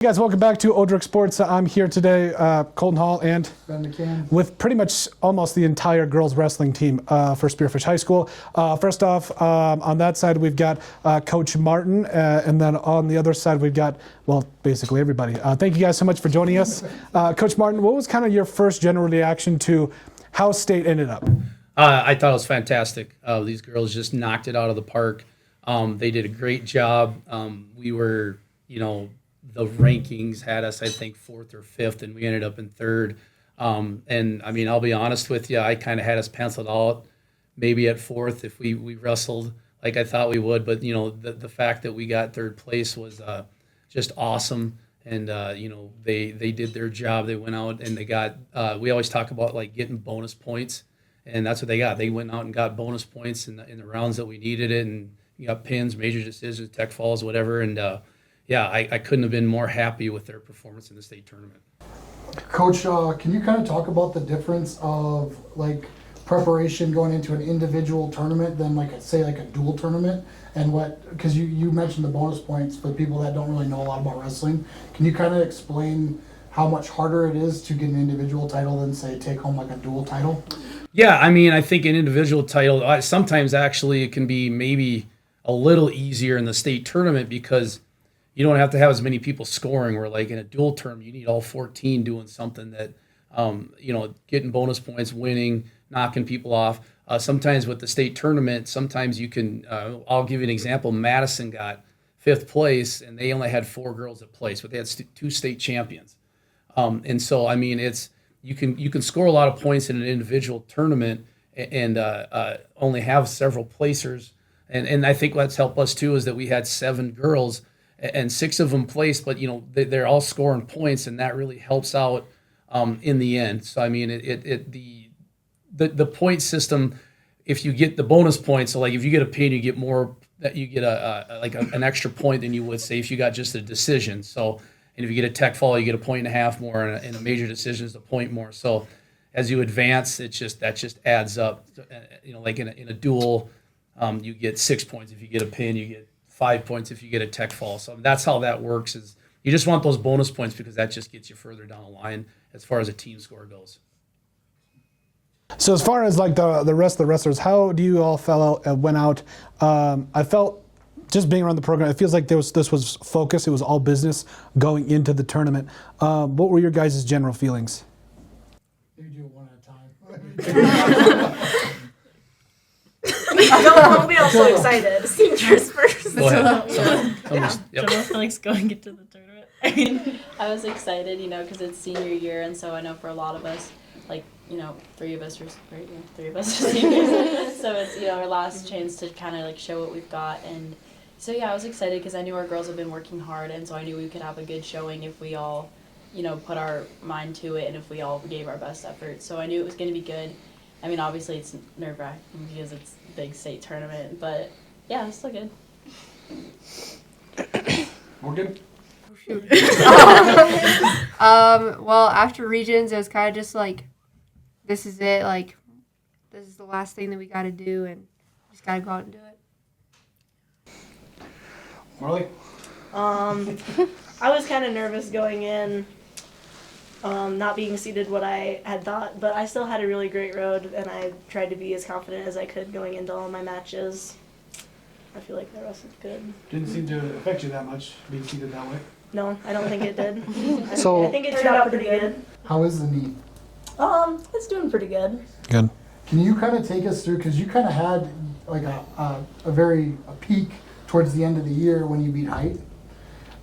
Hey guys, welcome back to Odrick Sports. I'm here today, Colton Hall, and Ben McCann. with pretty much almost the entire girls wrestling team for Spearfish High School. First off, on that side we've got Coach Martin, and then on the other side we've got, well, basically everybody. Thank you guys so much for joining us. Coach Martin, what was kind of your first general reaction to how state ended up? I thought it was fantastic. These girls just knocked it out of the park. They did a great job. We were, the rankings had us, I think, 4th or 5th, and we ended up in 3rd. And I mean, I'll be honest with you, I kind of had us penciled out maybe at 4th if we wrestled like I thought we would. But, the fact that we got 3rd place was just awesome. And, they did their job. They went out and they got, we always talk about like getting bonus points. And that's what they got. They went out and got bonus points in the rounds that we needed it. And you got pins, major decisions, tech falls, whatever. And, I couldn't have been more happy with their performance in the state tournament. Coach, can you kind of talk about the difference of like preparation going into an individual tournament than like a dual tournament, and because you mentioned the bonus points for people that don't really know a lot about wrestling. Can you kind of explain how much harder it is to get an individual title than say take home like a dual title? Yeah, I mean, I think an individual title, sometimes actually it can be maybe a little easier in the state tournament because you don't have to have as many people scoring, where like in a dual term, you need all 14 doing something that, getting bonus points, winning, knocking people off. Sometimes with the state tournament, sometimes you can, I'll give you an example. Madison got 5th place and they only had 4 girls at place, but they had 2 state champions. And so, I mean, you can score a lot of points in an individual tournament and only have several placers. And I think what's helped us too is that we had 7 girls and 6 of them placed, but they're all scoring points, and that really helps out in the end. So I mean, the point system, if you get the bonus points, so like if you get a pin, you get more. You get an extra point than you would say if you got just a decision. So, and if you get a tech fall, you get a 1.5 more, and in a major decision is a point more. So as you advance, that just adds up. Like in a duel, you get 6 points. If you get a pin, you get 5 points if you get a tech fall. So that's how that works. Is you just want those bonus points because that just gets you further down the line as far as a team score goes. So as far as like the rest of the wrestlers, how do you all went out? I felt just being around the program, it feels like this was focused. It was all business going into the tournament. What were your guys' general feelings? You do it one at a time. Don't be all so excited. Seniors first. Go ahead. General feelings going into the tournament. I mean, I was excited, because it's senior year, and so I know for a lot of us, like, 3 of us are right, 3 of us are seniors, so it's our last chance to kind of like show what we've got, and so I was excited because I knew our girls have been working hard, and so I knew we could have a good showing if we all, put our mind to it, and if we all gave our best effort. So I knew it was going to be good. I mean, obviously it's nerve-wracking because it's a big state tournament, but yeah, it's still good. Morgan? Well, after regions, it was kind of just like, this is it. Like, this is the last thing that we got to do, and just got to go out and do it. Marley? I was kind of nervous going in, not being seated what I had thought, but I still had a really great road, and I tried to be as confident as I could going into all my matches. I feel like the rest was good. Didn't seem to affect you that much being seated that way. No, I don't think it did. So I think it turned out pretty good. How is the knee? It's doing pretty good. Good. Can you kind of take us through, because you kind of had like a peak towards the end of the year when you beat Height.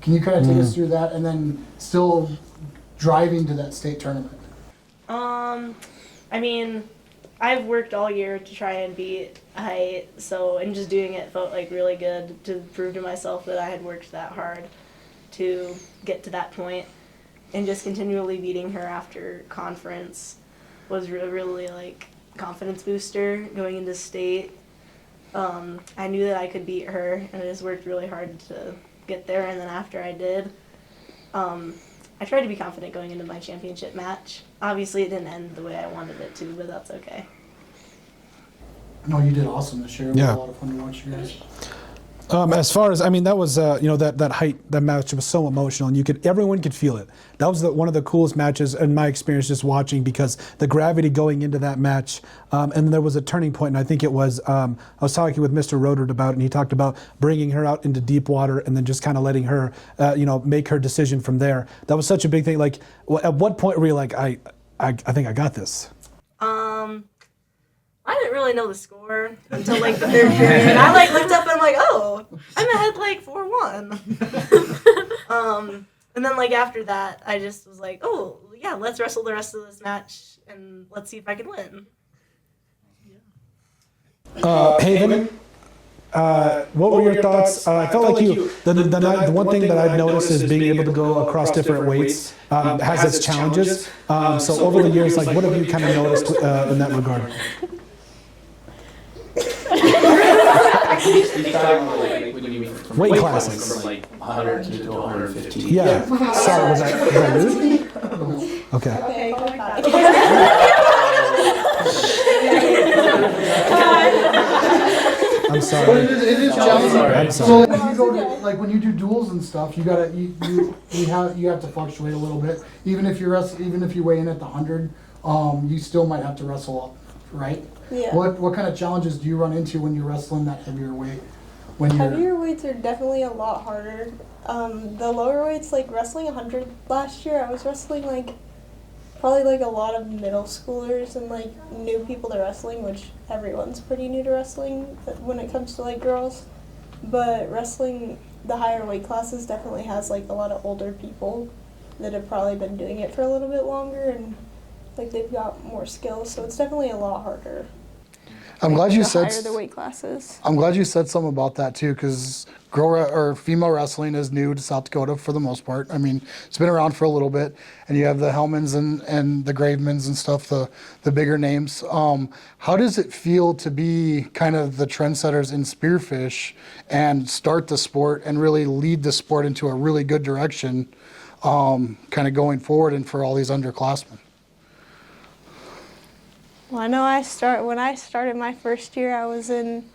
Can you kind of take us through that, and then still driving to that state tournament? I mean, I've worked all year to try and beat Height, and just doing it felt like really good to prove to myself that I had worked that hard to get to that point, and just continually beating her after conference was really like confidence booster going into state. I knew that I could beat her, and I just worked really hard to get there, and then after I did, I tried to be confident going into my championship match. Obviously it didn't end the way I wanted it to, but that's okay. No, you did awesome this year. It was a lot of fun to watch you guys. As far as, I mean, that was, that height, that match was so emotional, and everyone could feel it. That was one of the coolest matches in my experience just watching, because the gravity going into that match, and then there was a turning point, and I think it was, I was talking with Mr. Rodert about it, and he talked about bringing her out into deep water and then just kind of letting her, make her decision from there. That was such a big thing. Like, at what point were you like, I think I got this? I didn't really know the score until like the third period. I like looked up and I'm like, oh, I'm ahead like 4-1. And then like after that, I just was like, oh yeah, let's wrestle the rest of this match and let's see if I can win. Haven, what were your thoughts? I felt like the one thing that I've noticed is being able to go across different weights has its challenges. So over the years, like, what have you kind of noticed in that regard? Weight classes. From like 100 to 115. Yeah. Sorry, was I rude? Okay. I'm sorry. But it is challenging. I'm So sorry. if you go to, like when you do duels and stuff, you have to fluctuate a little bit. Even if you weigh in at the 100, you still might have to wrestle up, right? Yeah. What kind of challenges do you run into when you're wrestling that heavier weight? Heavier weights are definitely a lot harder. The lower weights, like wrestling 100 last year, I was wrestling like probably like a lot of middle schoolers and like new people to wrestling, which everyone's pretty new to wrestling when it comes to like girls. But wrestling the higher weight classes definitely has like a lot of older people that have probably been doing it for a little bit longer, and like they've got more skills, so it's definitely a lot harder. I'm glad you the said. higher the weight classes. I'm glad you said something about that too, because female wrestling is new to South Dakota for the most part. I mean, it's been around for a little bit, and you have the Hellmans and the Gravemans and stuff, the bigger names. How does it feel to be kind of the trendsetters in Spearfish and start the sport and really lead the sport into a really good direction, kind of going forward and for all these underclassmen? Well, I know when I started my first year, I was in,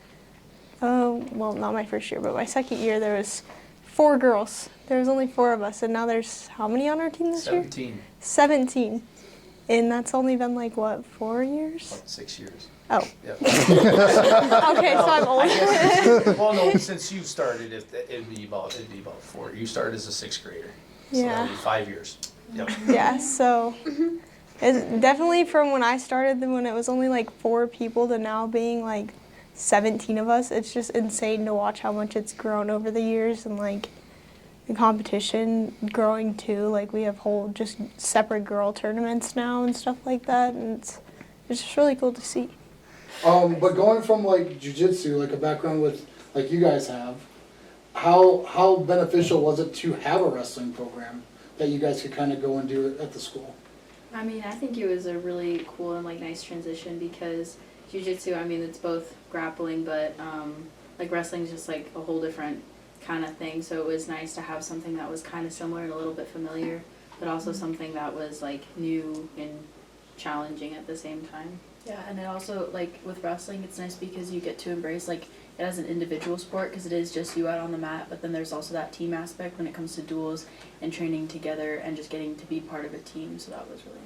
well, not my first year, but my second year, there was 4 girls. There was only 4 of us, and now there's how many on our team this year? 17. And that's only been like, what, 4 years? Like 6 years. Oh. Yep. Okay, so I'm old. Well, no, since you started, it'd be about 4. You started as a 6th grader. So Yeah. that'd be 5 years. Yep. Yeah, so it's definitely from when I started, when it was only like 4 people to now being like 17 of us, it's just insane to watch how much it's grown over the years, and like the competition growing too. Like we have whole just separate girl tournaments now and stuff like that, and it's just really cool to see. But going from like jiu-jitsu, like a background with like you guys have, how beneficial was it to have a wrestling program that you guys could kind of go and do at the school? I mean, I think it was a really cool and like nice transition, because jiu-jitsu, I mean, it's both grappling, but like wrestling is just like a whole different kind of thing. So it was nice to have something that was kind of similar and a little bit familiar, but also something that was like new and challenging at the same time. Yeah, and it also, like with wrestling, it's nice because you get to embrace like it as an individual sport, because it is just you out on the mat, but then there's also that team aspect when it comes to duels and training together and just getting to be part of a team. So that was really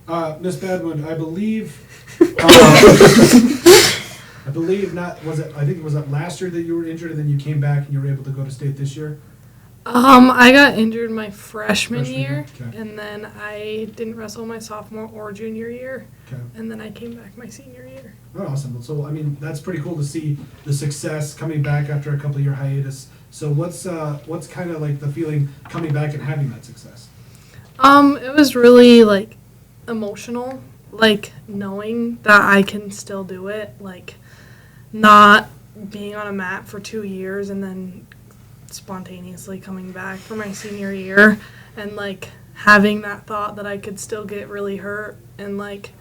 nice. Miss Badwood, I believe I think it was last year that you were injured, and then you came back and you were able to go to state this year? I got injured my freshman year, okay. and then I didn't wrestle my sophomore or junior year, Okay. and then I came back my senior year. Oh, awesome. So, I mean, that's pretty cool to see the success coming back after a couple of year hiatus. So what's kind of like the feeling coming back and having that success? It was really like emotional, like knowing that I can still do it, like not being on a mat for 2 years and then spontaneously coming back for my senior year, and like having that thought that I could still get really hurt, and like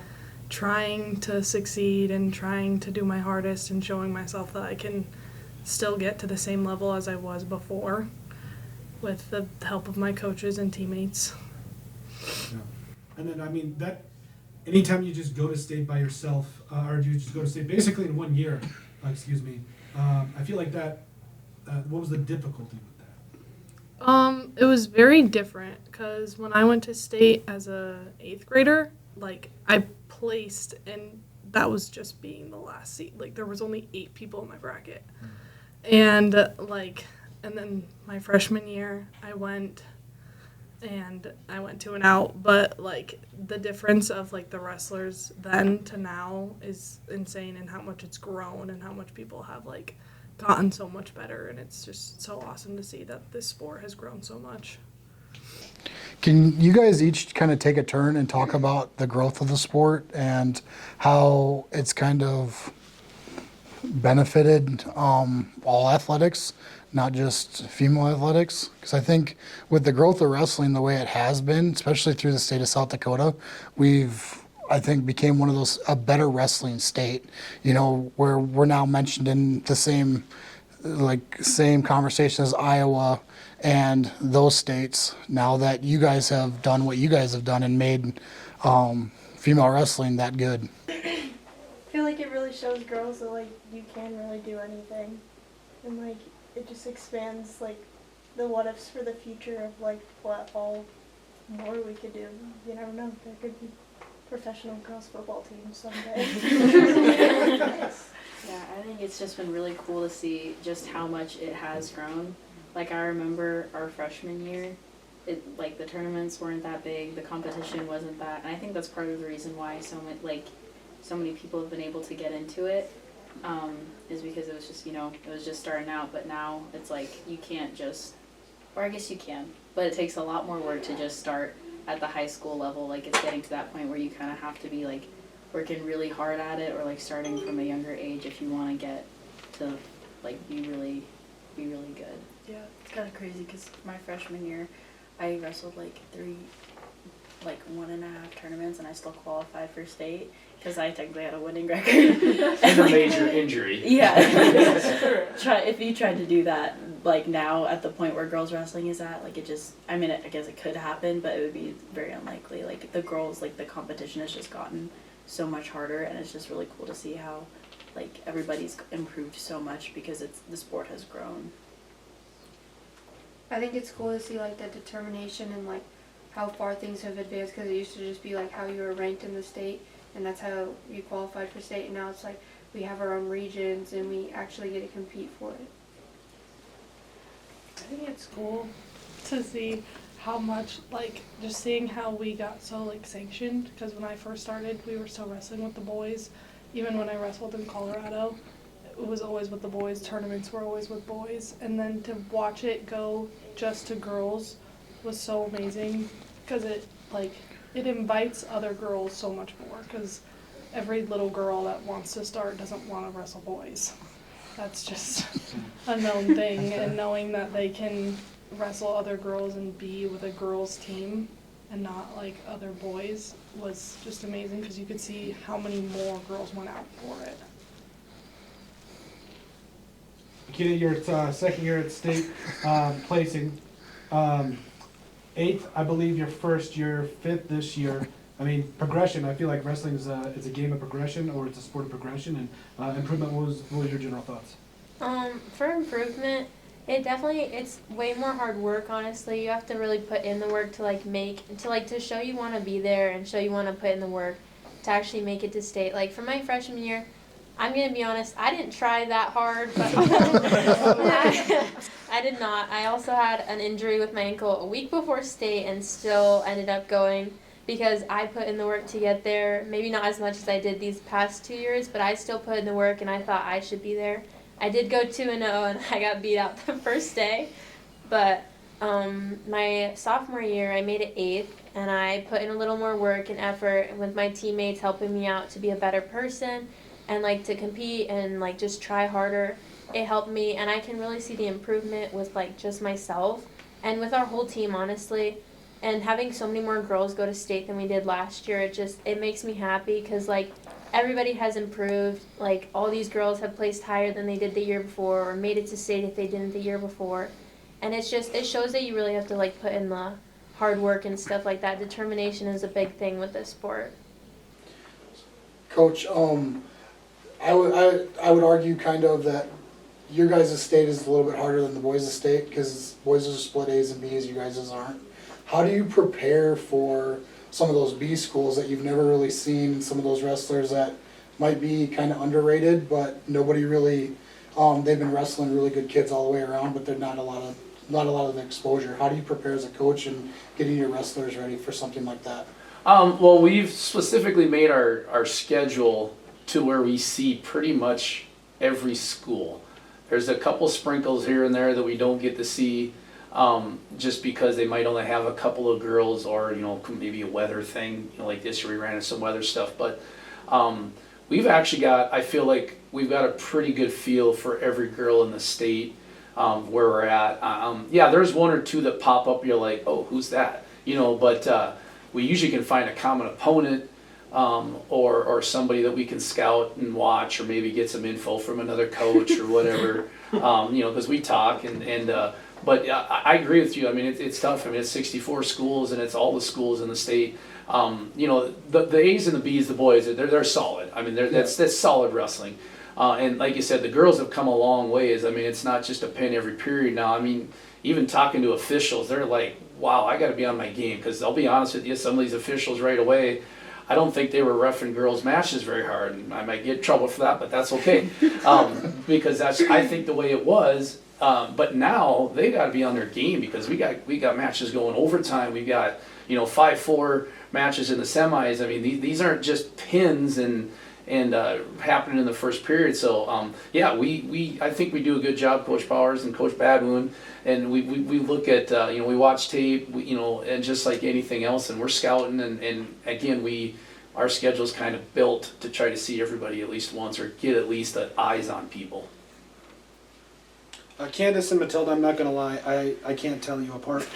trying to succeed and trying to do my hardest and showing myself that I can still get to the same level as I was before with the help of my coaches and teammates. Yeah. And then, I mean, that anytime you just go to state by yourself, or you just go to state basically in 1 year, I feel like that. What was the difficulty with that? It was very different because when I went to state as a 8th grader, like I placed and that was just being the last seat. Like there was only 8 people in my bracket. And and then my freshman year I went to an out, but like the difference of like the wrestlers then to now is insane, and how much it's grown and how much people have like gotten so much better, and it's just so awesome to see that this sport has grown so much. Can you guys each kind of take a turn and talk about the growth of the sport and how it's kind of benefited all athletics, not just female athletics? Because I think with the growth of wrestling the way it has been, especially through the state of South Dakota, I think became one of those, a better wrestling state, you know, where we're now mentioned in the same conversation as Iowa and those states, now that you guys have done what you guys have done and made female wrestling that good. I feel like it really shows girls that like you can really do anything, and like it just expands like the what ifs for the future of like what all more we could do. You never know, there could be professional girls football teams someday. Yeah, I think it's just been really cool to see just how much it has grown. Like I remember our freshman year, like the tournaments weren't that big, the competition wasn't that, and I think that's part of the reason why so many people have been able to get into it, is because it was just, it was just starting out, but now it's like you can't just, or I guess you can, but it takes a lot more work to just start at the high school level. Like it's getting to that point where you kind of have to be like working really hard at it, or like starting from a younger age if you want to get to like be really good. Yeah, it's kind of crazy because my freshman year, I wrestled like 1.5 tournaments, and I still qualified for state because I technically had a winning record. And a major injury. Yeah. If you tried to do that, like now at the point where girls wrestling is at, like it just, I mean, I guess it could happen, but it would be very unlikely. Like the girls, like the competition has just gotten so much harder, and it's just really cool to see how like everybody's improved so much because the sport has grown. I think it's cool to see like the determination and like how far things have advanced, because it used to just be like how you were ranked in the state and that's how you qualified for state, and now it's like we have our own regions and we actually get to compete for it. I think it's cool to see how much, like, just seeing how we got so, like, sanctioned, because when I first started, we were still wrestling with the boys. Even when I wrestled in Colorado, it was always with the boys. Tournaments were always with boys. And then to watch it go just to girls was so amazing, because it invites other girls so much more, because every little girl that wants to start doesn't want to wrestle boys. That's just a known thing, and knowing that they can wrestle other girls and be with a girls team and not like other boys was just amazing, because you could see how many more girls went out for it. Akita, your second year at state, placing 8th, I believe your first year, 5th this year. I mean, progression. I feel like wrestling is it's a game of progression, or it's a sport of progression, and improvement. What was your general thoughts? For improvement, it's way more hard work, honestly. You have to really put in the work to show you want to be there and show you want to put in the work to actually make it to state. Like for my freshman year, I'm going to be honest, I didn't try that hard, but I did not. I also had an injury with my ankle a week before state and still ended up going, because I put in the work to get there. Maybe not as much as I did these past 2 years, but I still put in the work and I thought I should be there. I did go 2-0 and I got beat out the first day, but my sophomore year I made it 8th, and I put in a little more work and effort with my teammates helping me out to be a better person and like to compete and like just try harder. It helped me, and I can really see the improvement with like just myself and with our whole team, honestly. And having so many more girls go to state than we did last year, it makes me happy, because like everybody has improved. Like all these girls have placed higher than they did the year before, or made it to state if they didn't the year before. And it shows that you really have to like put in the hard work and stuff like that. Determination is a big thing with this sport. Coach, I would argue kind of that your guys' state is a little bit harder than the boys' state, because boys are split A's and B's, you guys' aren't. How do you prepare for some of those B schools that you've never really seen, some of those wrestlers that might be kind of underrated, but nobody really, they've been wrestling really good kids all the way around, but they're not a lot of the exposure. How do you prepare as a coach and getting your wrestlers ready for something like that? Well, we've specifically made our schedule to where we see pretty much every school. There's a couple sprinkles here and there that we don't get to see, just because they might only have a couple of girls, or maybe a weather thing, like this year we ran into some weather stuff. But we've actually got, I feel like we've got a pretty good feel for every girl in the state, where we're at. Yeah, there's one or two that pop up. You're like, oh, who's that? But we usually can find a common opponent, or somebody that we can scout and watch, or maybe get some info from another coach or whatever, because we talk but I agree with you. I mean, it's tough. I mean, it's 64 schools, and it's all the schools in the state. The A's and the B's, the boys, they're solid. I mean, that's solid wrestling. And like you said, the girls have come a long ways. I mean, it's not just a pin every period now. I mean, even talking to officials, they're like, wow, I got to be on my game, because I'll be honest with you, some of these officials right away, I don't think they were reffing girls' matches very hard, and I might get in trouble for that, but that's okay, because that's, I think, the way it was. But now they got to be on their game, because we got matches going overtime. We got 5-4 matches in the semis. I mean, these aren't just pins and happening in the first period. So yeah, I think we do a good job, Coach Powers and Coach Badwoon, and we look at we watch tape, and just like anything else, and we're scouting, and again our schedule's kind of built to try to see everybody at least once, or get at least eyes on people. Candace and Matilda, I'm not going to lie, I can't tell you apart.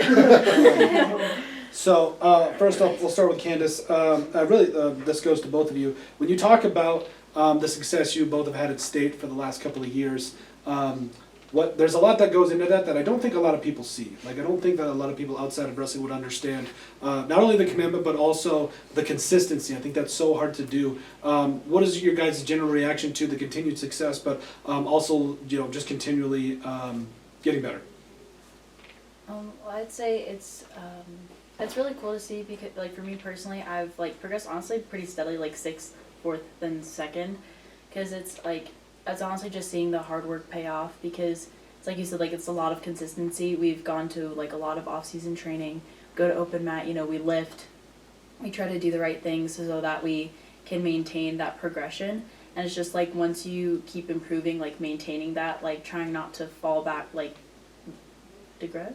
So, first off, we'll start with Candace. This goes to both of you. When you talk about the success you both have had at state for the last couple of years, there's a lot that goes into that I don't think a lot of people see. Like, I don't think that a lot of people outside of wrestling would understand not only the commitment, but also the consistency. I think that's so hard to do. What is your guys' general reaction to the continued success, but also just continually getting better? Well, I'd say it's really cool to see, because like for me personally, I've progressed honestly pretty steadily, like 6th, 4th, then 2nd, because it's honestly just seeing the hard work pay off, because it's like you said, it's a lot of consistency. We've gone to a lot of off-season training, go to open mat, we lift, we try to do the right things so that we can maintain that progression. And it's just once you keep improving, maintaining that, trying not to fall back, regress.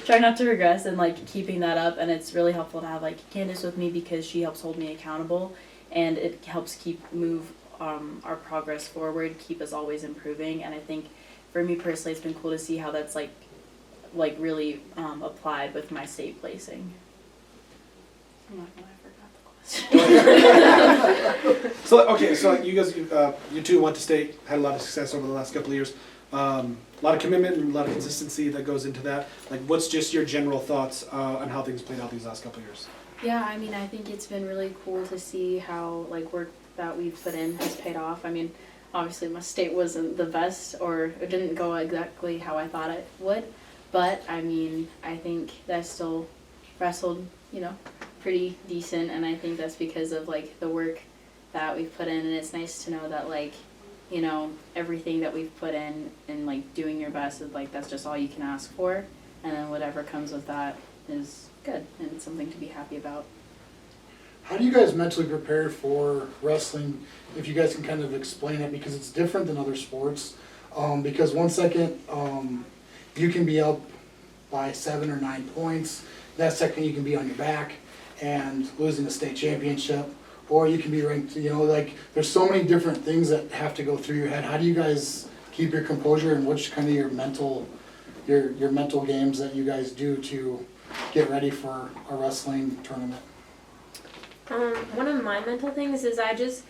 Try not to regress, and keeping that up. And it's really helpful to have Candace with me, because she helps hold me accountable, and it helps move our progress forward, keep us always improving. And I think for me personally, it's been cool to see how that's really applied with my state placing. I'm not gonna So you guys, you two went to state, had a lot of success over the last couple of years. A lot of commitment and a lot of consistency that goes into that. What's just your general thoughts on how things played out these last couple of years? Yeah, I mean, I think it's been really cool to see how work that we've put in has paid off. I mean, obviously my state wasn't the best, or it didn't go exactly how I thought it would, but I mean, I think that I still wrestled, pretty decent, and I think that's because of the work that we've put in. And it's nice to know that everything that we've put in and doing your best is that's just all you can ask for, and then whatever comes with that is good, and it's something to be happy about. How do you guys mentally prepare for wrestling, if you guys can kind of explain it, because it's different than other sports? Because 1 second you can be up by 7 or 9 points, that second you can be on your back and losing the state championship, or you can be ranked, there's so many different things that have to go through your head. How do you guys keep your composure, and what's kind of your mental games that you guys do to get ready for a wrestling tournament? One of my mental things is I just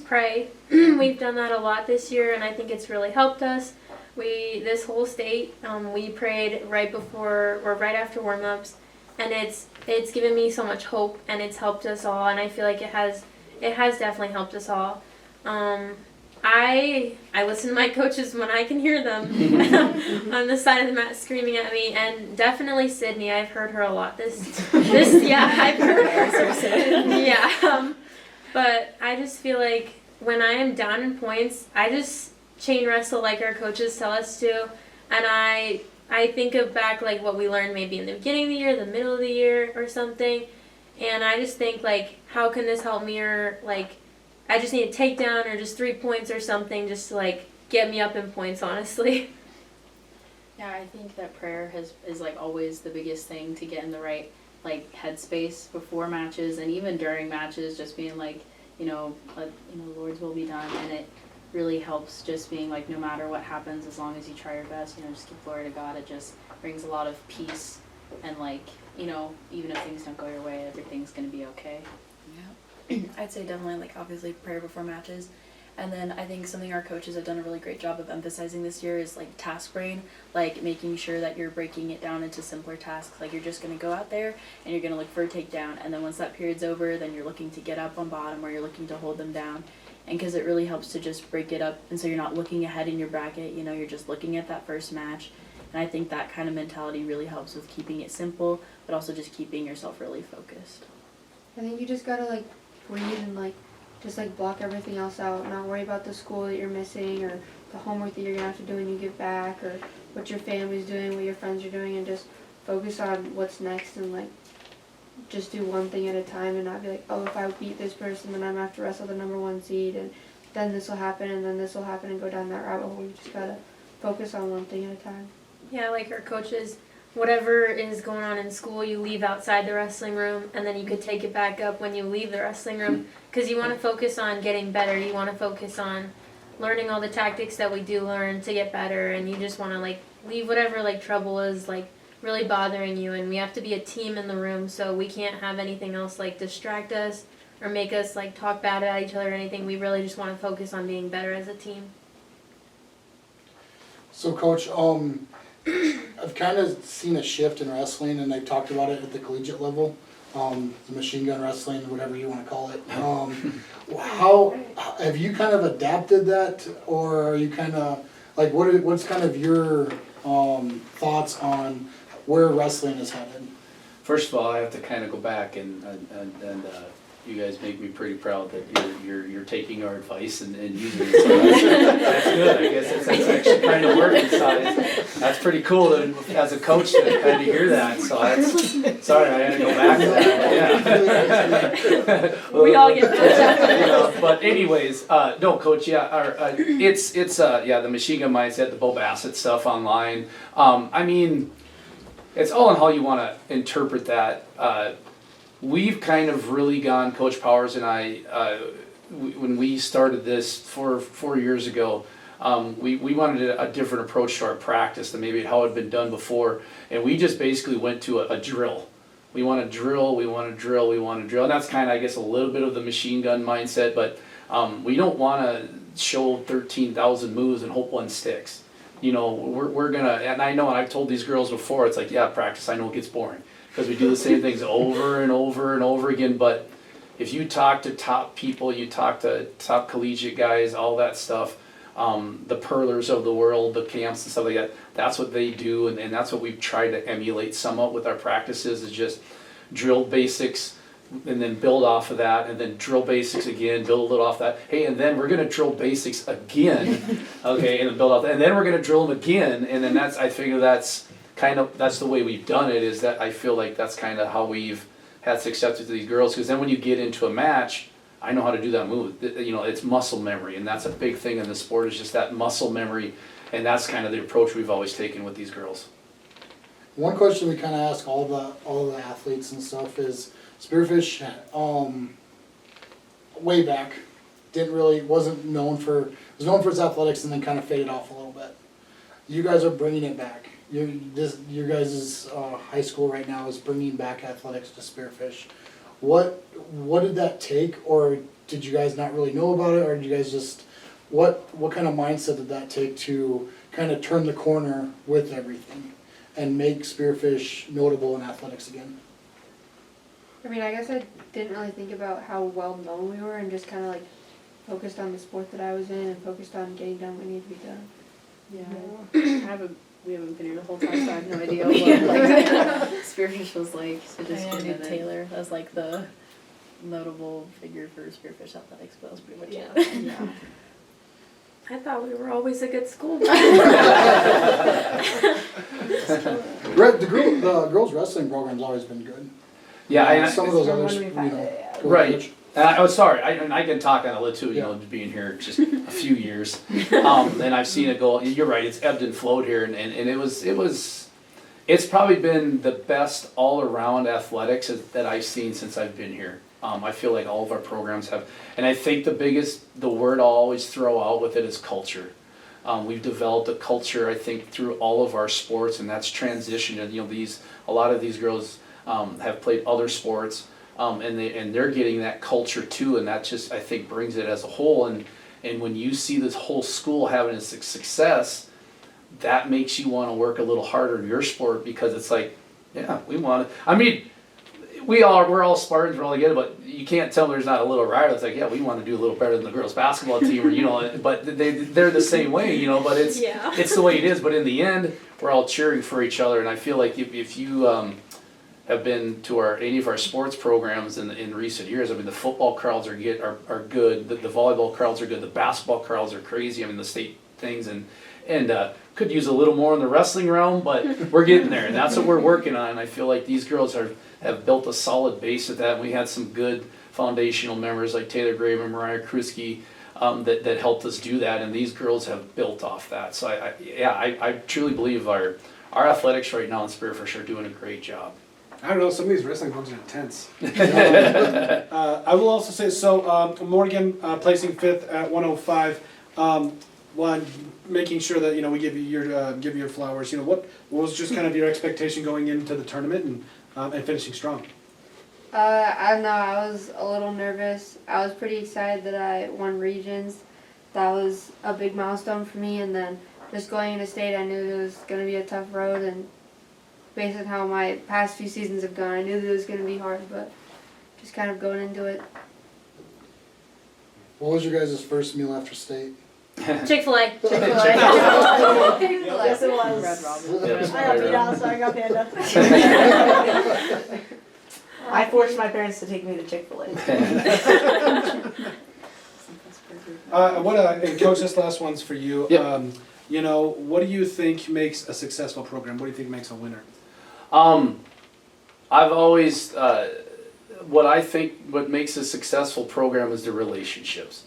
pray. We've done that a lot this year, and I think it's really helped us. This whole state, we prayed right before or right after warm-ups, and it's given me so much hope, and it's helped us all, and I feel like it has definitely helped us all. I listen to my coaches when I can hear them on the side of the mat screaming at me, and definitely Sydney. I've heard her a lot this yeah, I've heard her. Yeah, but I just feel like when I am down in points, I just chain wrestle like our coaches tell us to, and I think of back like what we learned maybe in the beginning of the year, the middle of the year, or something, and I just think like, how can this help me, or like, I just need a takedown or just 3 points or something just to like get me up in points, honestly. Yeah, I think that prayer is like always the biggest thing to get in the right like headspace before matches and even during matches, just being like, Lord's will be done, and it really helps just being like, no matter what happens, as long as you try your best, just give glory to God. It just brings a lot of peace, and like, even if things don't go your way, everything's gonna be okay. Yeah. I'd say definitely like obviously prayer before matches. And then I think something our coaches have done a really great job of emphasizing this year is like task brain, like making sure that you're breaking it down into simpler tasks. Like you're just going to go out there and you're going to look for a takedown. And then once that period's over, then you're looking to get up on bottom, or you're looking to hold them down. And because it really helps to just break it up. And so you're not looking ahead in your bracket, you're just looking at that first match. And I think that kind of mentality really helps with keeping it simple, but also just keeping yourself really focused. I think you just gotta like breathe and like just like block everything else out, not worry about the school that you're missing or the homework that you're gonna have to do when you get back, or what your family's doing, what your friends are doing, and just focus on what's next, and like just do one thing at a time, and not be like, oh, if I beat this person, then I'm gonna have to wrestle the #1 seed, and then this will happen, and then this will happen, and go down that rabbit hole. You just gotta focus on one thing at a time. Yeah, like our coaches, whatever is going on in school, you leave outside the wrestling room, and then you could take it back up when you leave the wrestling room, because you want to focus on getting better. You want to focus on learning all the tactics that we do learn to get better, and you just want to like leave whatever like trouble is like really bothering you. And we have to be a team in the room, so we can't have anything else like distract us or make us like talk bad about each other or anything. We really just want to focus on being better as a team. So Coach, I've kind of seen a shift in wrestling, and I've talked about it at the collegiate level, the machine gun wrestling, whatever you want to call it. How have you kind of adapted that, or are you kind of like what's kind of your thoughts on where wrestling is headed? First of all, I have to kind of go back and you guys make me pretty proud that you're taking our advice and using it. So that's good. I guess that's actually kind of working. So that's pretty cool as a coach to kind of hear that. So that's sorry, I had to go back to that. Yeah. We all get that. But anyways, no, Coach. Yeah, it's the machine gun mindset, the Bo Bassett stuff online. I mean, it's all in how you want to interpret that. We've kind of really gone, Coach Powers and I, when we started this four years ago, we wanted a different approach to our practice than maybe how it had been done before. And we just basically went to a drill. We want to drill, we want to drill, we want to drill. And that's kind of, I guess, a little bit of the machine gun mindset, but we don't want to show 13,000 moves and hope one sticks. We're going to, and I know, and I've told these girls before, it's like, yeah, practice, I know it gets boring. Because we do the same things over and over and over again. But if you talk to top people, you talk to top collegiate guys, all that stuff, the Perlers of the world, the camps and stuff like that, that's what they do. And that's what we've tried to emulate somewhat with our practices, is just drill basics and then build off of that, and then drill basics again, build a little off that. Hey, and then we're going to drill basics again, okay, and then build off that. And then we're going to drill them again. And then I figure that's the way we've done it, is that I feel like that's kind of how we've had success with these girls, because then when you get into a match, I know how to do that move. It's muscle memory, and that's a big thing in the sport, is just that muscle memory, and that's kind of the approach we've always taken with these girls. One question we kind of ask all the athletes and stuff is, Spearfish, way back, was known for its athletics, and then kind of faded off a little bit. You guys are bringing it back. Your guys' high school right now is bringing back athletics to Spearfish. What did that take, or did you guys not really know about it, or did you guys just what kind of mindset did that take to kind of turn the corner with everything and make Spearfish notable in athletics again? I mean, I guess I didn't really think about how well known we were, and just kind of like focused on the sport that I was in and focused on getting done what needed to be done. Yeah, we haven't been here the whole time, so I have no idea what like Spearfish was like. So just I knew Taylor as like the notable figure for Spearfish athletics, but that was pretty much Yeah. it. Yeah. I thought we were always a good school. The girls wrestling program's always been good. Yeah, Some of those From others, when you we found know. it, go Right. Coach. Sorry, and I can talk on it a little too, you know, being here just a few years. And I've seen it go, you're right, it's ebbed and flowed here, and it's probably been the best all-around athletics that I've seen since I've been here. I feel like all of our programs have, and I think the word I'll always throw out with it is culture. We've developed a culture, I think, through all of our sports, and that's transitioned. And, you know, a lot of these girls have played other sports, and they're getting that culture too, and that just, I think, brings it as a whole. And when you see this whole school having a success, that makes you want to work a little harder in your sport, because it's like, yeah, we want to. I mean, we're all Spartans, we're all together, but you can't tell me there's not a little rivalry. It's like, yeah, we want to do a little better than the girls basketball team, or, you know, but they're the same way, you know, but it's the way it is. But in the end, we're all cheering for each other, and I feel like if you have been to any of our sports programs in recent years, I mean, the football crowds are good, the volleyball crowds are good, the basketball crowds are crazy. I mean, the state things, and could use a little more in the wrestling realm, but we're getting there, and that's what we're working on. And I feel like these girls have built a solid base of that. And we had some good foundational members like Taylor Graham and Mariah Kruski that helped us do that, and these girls have built off that. So I truly believe our athletics right now in Spearfish are doing a great job. I don't know, some of these wrestling books are intense. I will also say, so Morgan placing 5th at 105. One, making sure that, you know, we give you your flowers. You know, what was just kind of your expectation going into the tournament and finishing strong? I don't know, I was a little nervous. I was pretty excited that I won regions. That was a big milestone for me, and then just going into state, I knew it was going to be a tough road, and based on how my past few seasons have gone, I knew that it was going to be hard, but just kind of going into it. What was your guys' first meal after state? Chick-fil-A. Yes, it was. Red Robin. Yep. I got beat out, so I got Panda. I forced my parents to take me to Chick-fil-A. And Coach, this last one's for you. Yep. You know, what do you think makes a successful program? What do you think makes a winner? I've always, what makes a successful program is the relationships.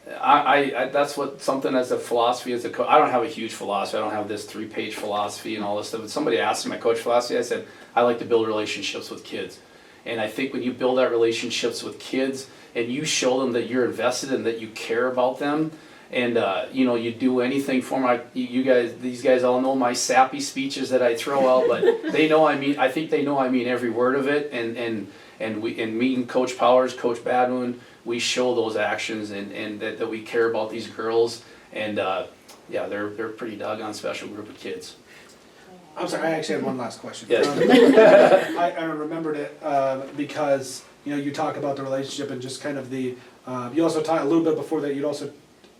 That's something as a philosophy, as a coach. I don't have a huge philosophy. I don't have this 3-page philosophy and all this stuff. But somebody asked me my coach philosophy, I said, I like to build relationships with kids. And I think when you build that relationships with kids and you show them that you're invested and that you care about them, and you know, you do anything for them. These guys all know my sappy speeches that I throw out, but they know I think they know I mean every word of it. And meeting Coach Powers, Coach Badmoon, we show those actions and that we care about these girls. And yeah, they're a pretty doggone special group of kids. I'm sorry, I actually had one last question. Yes. I remembered it because, you know, you talk about the relationship and just kind of the, you also talked a little bit before that, you'd also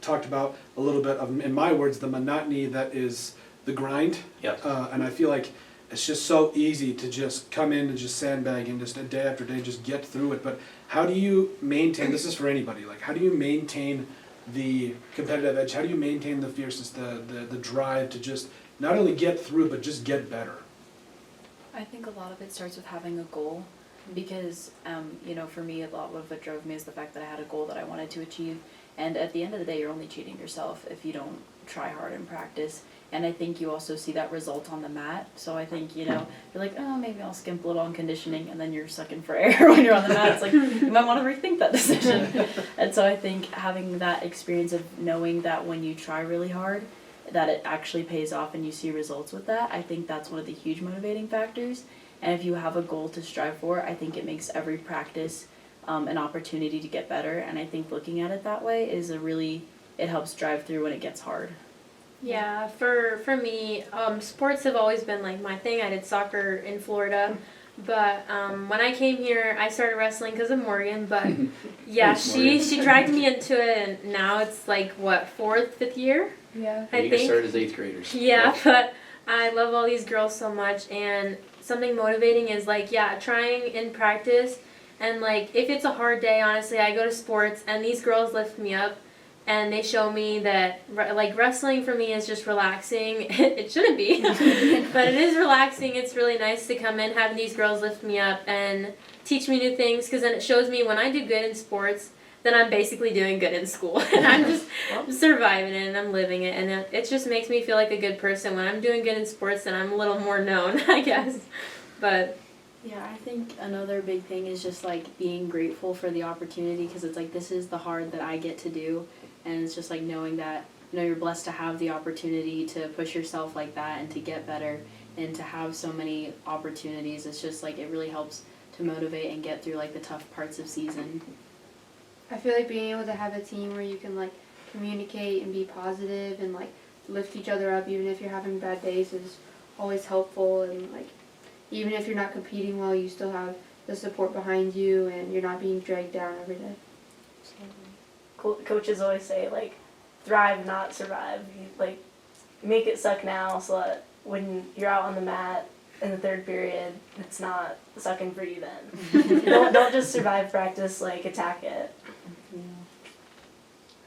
talked about a little bit of, in my words, the monotony that is the grind. Yep. And I feel like it's just so easy to just come in and just sandbag and just day after day just get through it. But how do you maintain, this is for anybody, like how do you maintain the competitive edge? How do you maintain the fierceness, the drive to just not only get through but just get better? I think a lot of it starts with having a goal, because you know, for me, a lot of what drove me is the fact that I had a goal that I wanted to achieve. And at the end of the day, you're only cheating yourself if you don't try hard in practice. And I think you also see that result on the mat. So I think, you know, you're like, oh, maybe I'll skimp a little on conditioning, and then you're sucking for air when you're on the mat. It's like, you might want to rethink that decision. And so I think having that experience of knowing that when you try really hard, that it actually pays off and you see results with that, I think that's one of the huge motivating factors. And if you have a goal to strive for, I think it makes every practice an opportunity to get better. And I think looking at it that way is it helps drive through when it gets hard. Yeah, for me, sports have always been like my thing. I did soccer in Florida. But when I came here, I started wrestling because of Morgan. But yeah, Thanks, Morgan. she dragged me into it, and now it's like what, 4th, 5th year? Yeah. I You get think. started as 8th graders. Yeah, but I love all these girls so much, and something motivating is like, yeah, trying in practice, and like if it's a hard day, honestly, I go to sports, and these girls lift me up, and they show me that like wrestling for me is just relaxing. It shouldn't be, but it is relaxing. It's really nice to come in, have these girls lift me up and teach me new things, because then it shows me when I do good in sports, then I'm basically doing good in school, and I'm just surviving it and I'm living it, and it just makes me feel like a good person. When I'm doing good in sports, then I'm a little more known, I guess. But Yeah, I think another big thing is just like being grateful for the opportunity, because it's like this is the hard that I get to do, and it's just like knowing that you're blessed to have the opportunity to push yourself like that and to get better and to have so many opportunities. It's just like it really helps to motivate and get through like the tough parts of season. I feel like being able to have a team where you can like communicate and be positive and like lift each other up even if you're having bad days is always helpful, and like even if you're not competing well, you still have the support behind you and you're not being dragged down every day. Coaches always say like, thrive, not survive. You, like, make it suck now so that when you're out on the mat in the 3rd period, it's not sucking for you then. don't just survive practice, like attack it.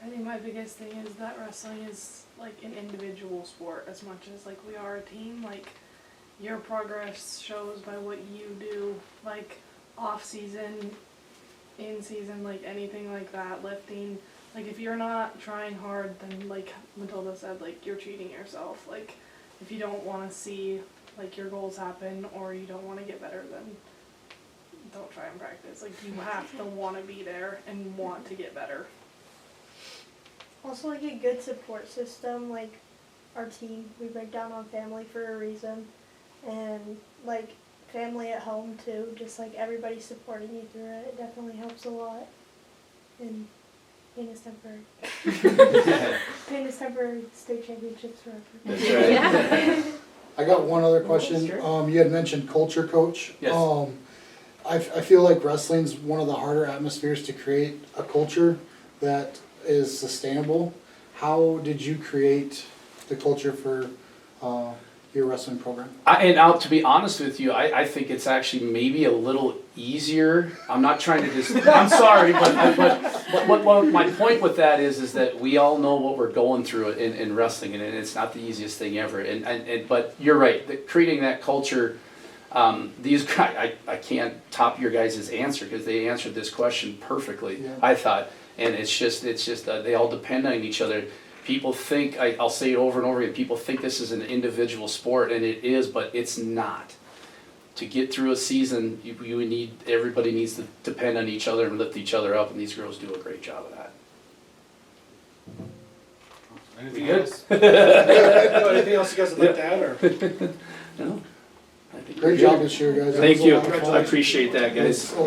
I think my biggest thing is that wrestling is like an individual sport as much as like we are a team. Like your progress shows by what you do, like off season, in season, like anything like that, lifting. Like if you're not trying hard, then like Matilda said, like you're cheating yourself. Like if you don't want to see like your goals happen or you don't want to get better, then don't try and practice. Like you have to want to be there and want to get better. Also, like a good support system, like our team, we break down on family for a reason, and like family at home too, just like everybody supporting you through it, it definitely helps a lot. And pain is temporary. Pain is temporary, state championships forever. That's right. yeah. I got one other question. Sure. You had mentioned culture, coach. Yes. I feel like wrestling's one of the harder atmospheres to create a culture that is sustainable. How did you create the culture for your wrestling program? To be honest with you, I think it's actually maybe a little easier. I'm not trying to just, I'm sorry, but my point with that is that we all know what we're going through in wrestling, and it's not the easiest thing ever. But you're right, creating that culture, these guys, I can't top your guys' answer because they answered this question perfectly, Yeah. I thought. And it's just they all depend on each other. People think, I'll say it over and over again, people think this is an individual sport, and it is, but it's not. To get through a season, everybody needs to depend on each other and lift each other up, and these girls do a great job of that. Anything Good? else? Anything else you guys would like to add? Or? No? I think Great we're job good. this year, guys. That Thank was a you. lot of fun. I appreciate that, guys. It's